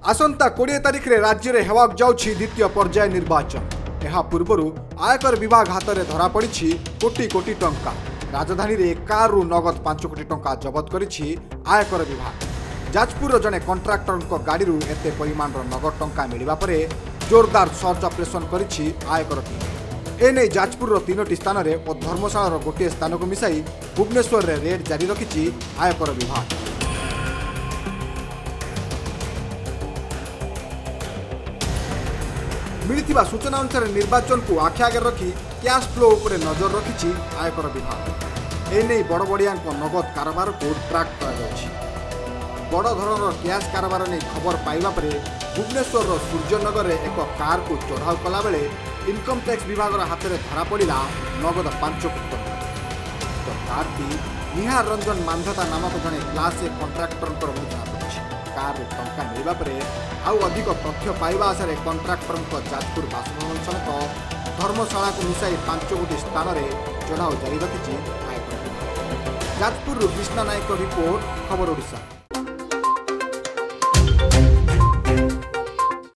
आसंता 20 तारिख में राज्य में हेवाक जाउछि द्वितीय पर्याय निर्वाचन। यह पूर्व आयकर विभाग हाथ में धरा पड़ी कोटी कोटी टंका। राजधानी में कारु नगद 5 कोटी टंका जबत करिछि आयकर विभाग। जाजपुर जड़े कंट्राक्टर गाड़ी एते परिमाण नगद टंका मिलवा पर जोरदार सर्च ऑपरेशन करिछि आयकर टीम। एने जाजपुर 3टी स्थान में और धर्मशाला गोटे स्थान को मिसाई भुवनेश्वर में रेड जारी रखिछि आयकर विभाग। मिलिथिबा सूचना अनुसार निर्वाचन को आखि आगे रखी कैश फ्लो उपरे नजर रखिछि आयकर विभाग। एने बड़ बड़िया नगद कारोबार को ट्रैक कर बड़ धरणर कैश कारोबार नहीं खबर पाइबा परे भुवनेश्वर सूर्यनगर में एक कार को चढ़ाऊ कला बेले इनकम टैक्स विभाग हाथ में धरा पड़ा नगद 5 कोटी टंका। तो कारटी निहार रंजन मांधता नामक जड़े क्लास ए कंट्राक्टर कार टंका मिलवा पर आउ अधिक तथ्य पाइबा आशारे कंट्राक्टर जाजपुर बासभवन समेत धर्मशाला को मिसाई 5 कोटी स्थान में चढ़ाऊ जारी रखिछि आयकर। जाजपुर कृष्णा नायक रिपोर्ट, खबर ओडिशा।